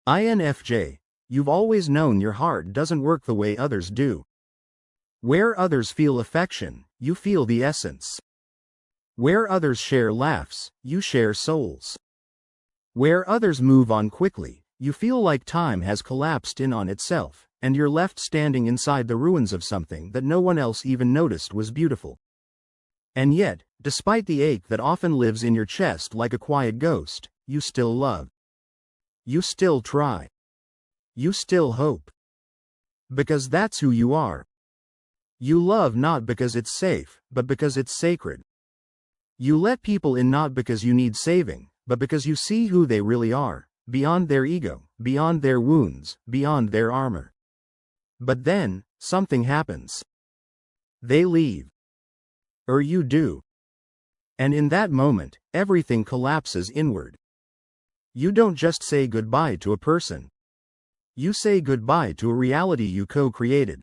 INFJ, you've always known your heart doesn't work the way others do. Where others feel affection, you feel the essence. Where others share laughs, you share souls. Where others move on quickly, you feel like time has collapsed in on itself, and you're left standing inside the ruins of something that no one else even noticed was beautiful. And yet, despite the ache that often lives in your chest like a quiet ghost, you still love. You still try. You still hope. Because that's who you are. You love not because it's safe, but because it's sacred. You let people in not because you need saving, but because you see who they really are, beyond their ego, beyond their wounds, beyond their armor. But then, something happens. They leave. Or you do. And in that moment, everything collapses inward. You don't just say goodbye to a person. You say goodbye to a reality you co-created.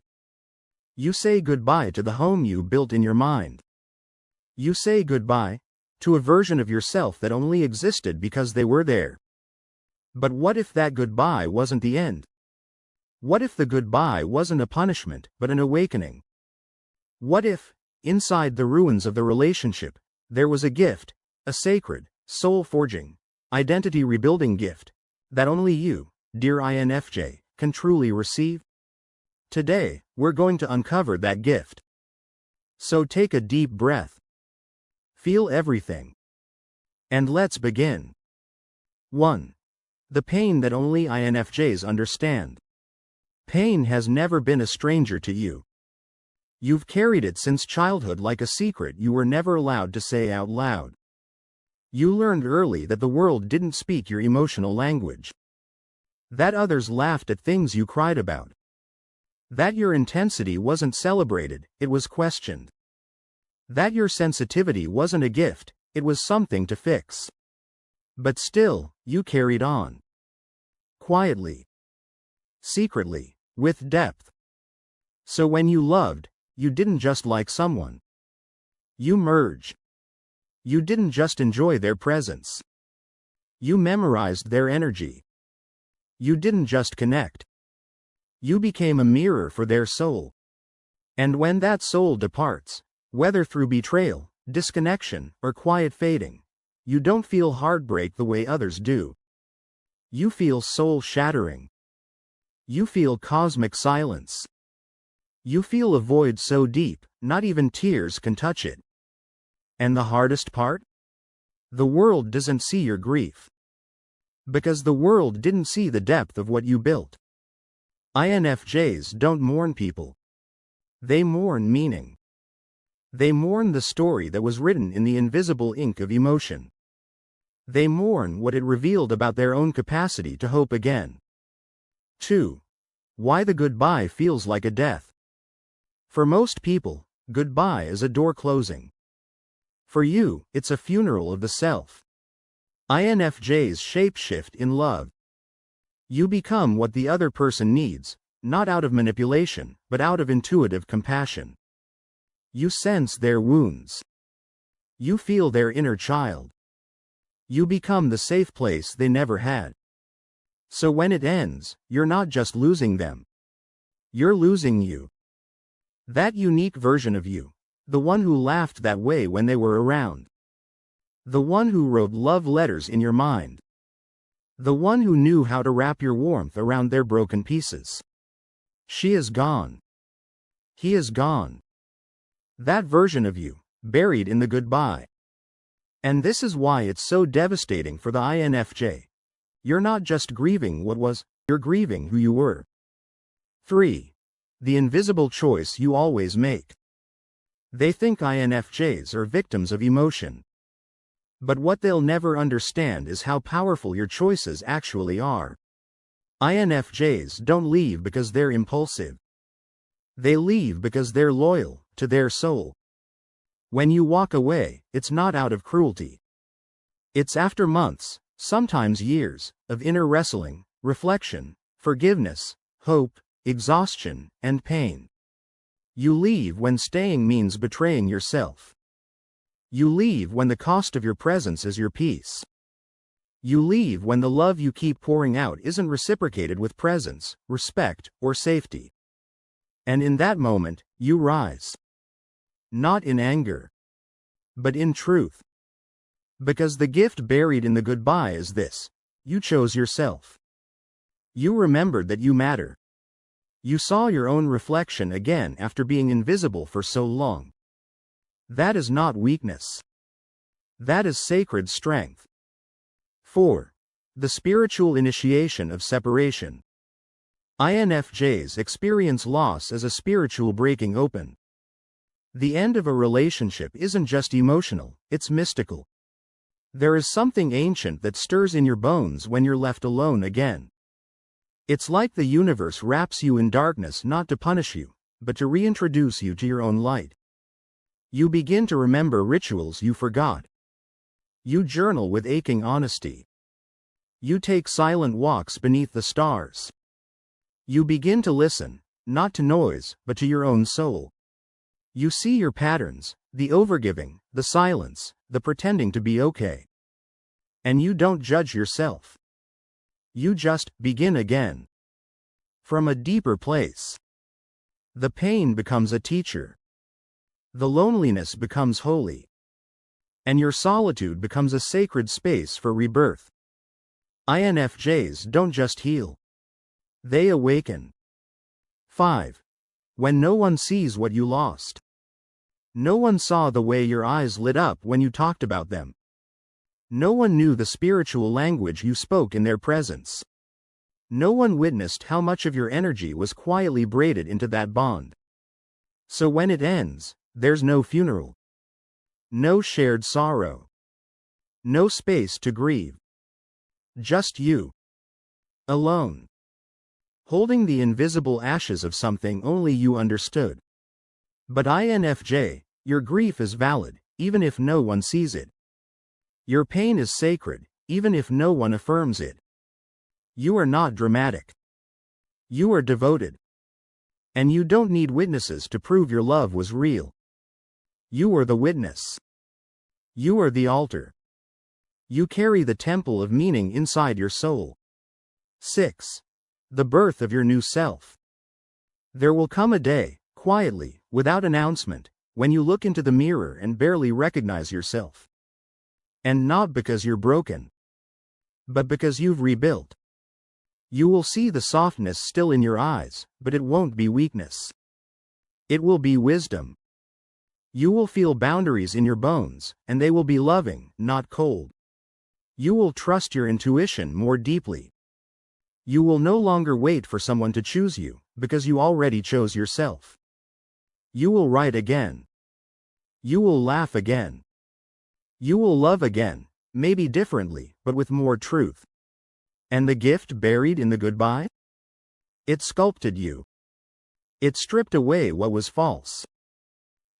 You say goodbye to the home you built in your mind. You say goodbye to a version of yourself that only existed because they were there. But what if that goodbye wasn't the end? What if the goodbye wasn't a punishment, but an awakening? What if, inside the ruins of the relationship, there was a gift, a sacred, soul-forging, identity-rebuilding gift, that only you, dear INFJ, can truly receive? Today, we're going to uncover that gift. So take a deep breath. Feel everything. And let's begin. 1. The pain that only INFJs understand. Pain has never been a stranger to you. You've carried it since childhood like a secret you were never allowed to say out loud. You learned early that the world didn't speak your emotional language. That others laughed at things you cried about. That your intensity wasn't celebrated, it was questioned. That your sensitivity wasn't a gift, it was something to fix. But still, you carried on. Quietly. Secretly, with depth. So when you loved, you didn't just like someone. You merged. You didn't just enjoy their presence. You memorized their energy. You didn't just connect. You became a mirror for their soul. And when that soul departs, whether through betrayal, disconnection, or quiet fading, you don't feel heartbreak the way others do. You feel soul-shattering. You feel cosmic silence. You feel a void so deep, not even tears can touch it. And the hardest part? The world doesn't see your grief. Because the world didn't see the depth of what you built. INFJs don't mourn people. They mourn meaning. They mourn the story that was written in the invisible ink of emotion. They mourn what it revealed about their own capacity to hope again. 2. Why the goodbye feels like a death. For most people, goodbye is a door closing. For you, it's a funeral of the self. INFJs shapeshift in love. You become what the other person needs, not out of manipulation, but out of intuitive compassion. You sense their wounds. You feel their inner child. You become the safe place they never had. So when it ends, you're not just losing them. You're losing you. That unique version of you. The one who laughed that way when they were around. The one who wrote love letters in your mind. The one who knew how to wrap your warmth around their broken pieces. She is gone. He is gone. That version of you, buried in the goodbye. And this is why it's so devastating for the INFJ. You're not just grieving what was, you're grieving who you were. 3. The invisible choice you always make. They think INFJs are victims of emotion. But what they'll never understand is how powerful your choices actually are. INFJs don't leave because they're impulsive. They leave because they're loyal to their soul. When you walk away, it's not out of cruelty. It's after months, sometimes years, of inner wrestling, reflection, forgiveness, hope, exhaustion, and pain. You leave when staying means betraying yourself. You leave when the cost of your presence is your peace. You leave when the love you keep pouring out isn't reciprocated with presence, respect, or safety. And in that moment, you rise. Not in anger, but in truth. Because the gift buried in the goodbye is this: you chose yourself. You remembered that you matter. You saw your own reflection again after being invisible for so long. That is not weakness. That is sacred strength. 4. The spiritual initiation of separation. INFJs experience loss as a spiritual breaking open. The end of a relationship isn't just emotional, it's mystical. There is something ancient that stirs in your bones when you're left alone again. It's like the universe wraps you in darkness not to punish you, but to reintroduce you to your own light. You begin to remember rituals you forgot. You journal with aching honesty. You take silent walks beneath the stars. You begin to listen, not to noise, but to your own soul. You see your patterns, the overgiving, the silence, the pretending to be okay. And you don't judge yourself. You just begin again. From a deeper place. The pain becomes a teacher. The loneliness becomes holy. And your solitude becomes a sacred space for rebirth. INFJs don't just heal. They awaken. 5. When no one sees what you lost. No one saw the way your eyes lit up when you talked about them. No one knew the spiritual language you spoke in their presence. No one witnessed how much of your energy was quietly braided into that bond. So when it ends, there's no funeral. No shared sorrow. No space to grieve. Just you. Alone. Holding the invisible ashes of something only you understood. But INFJ, your grief is valid, even if no one sees it. Your pain is sacred, even if no one affirms it. You are not dramatic. You are devoted. And you don't need witnesses to prove your love was real. You are the witness. You are the altar. You carry the temple of meaning inside your soul. 6. The birth of your new self. There will come a day, quietly, without announcement, when you look into the mirror and barely recognize yourself. And not because you're broken, but because you've rebuilt. You will see the softness still in your eyes, but it won't be weakness. It will be wisdom. You will feel boundaries in your bones, and they will be loving, not cold. You will trust your intuition more deeply. You will no longer wait for someone to choose you, because you already chose yourself. You will write again. You will laugh again. You will love again, maybe differently, but with more truth. And the gift buried in the goodbye? It sculpted you. It stripped away what was false.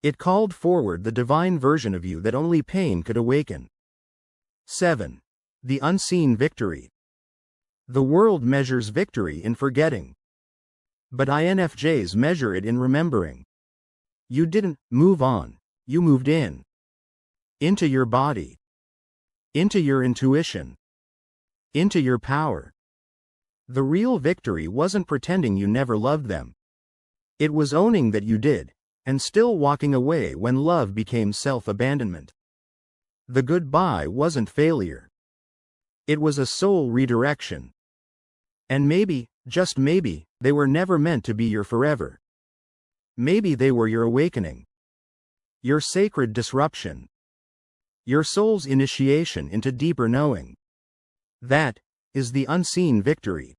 It called forward the divine version of you that only pain could awaken. 7. The unseen victory. The world measures victory in forgetting. But INFJs measure it in remembering. You didn't move on, you moved in. Into your body. Into your intuition. Into your power. The real victory wasn't pretending you never loved them. It was owning that you did, and still walking away when love became self-abandonment. The goodbye wasn't failure. It was a soul redirection. And maybe, just maybe, they were never meant to be your forever. Maybe they were your awakening. Your sacred disruption. Your soul's initiation into deeper knowing. That is the unseen victory.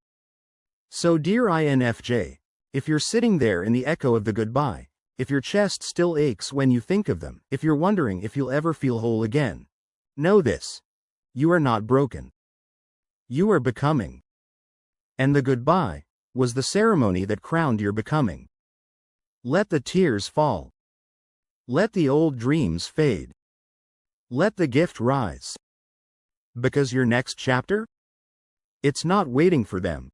So dear INFJ, if you're sitting there in the echo of the goodbye, if your chest still aches when you think of them, if you're wondering if you'll ever feel whole again, know this: you are not broken. You are becoming. And the goodbye was the ceremony that crowned your becoming. Let the tears fall. Let the old dreams fade. Let the gift rise. Because your next chapter? It's not waiting for them.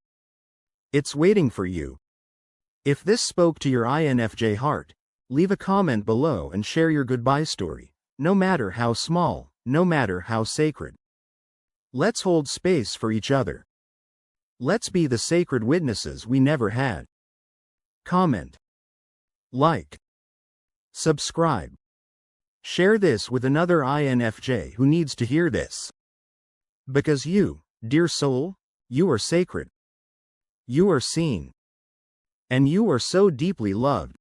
It's waiting for you. If this spoke to your INFJ heart, leave a comment below and share your goodbye story, no matter how small, no matter how sacred. Let's hold space for each other. Let's be the sacred witnesses we never had. Comment. Like. Subscribe. Share this with another INFJ who needs to hear this. Because you, dear soul, you are sacred. You are seen. And you are so deeply loved.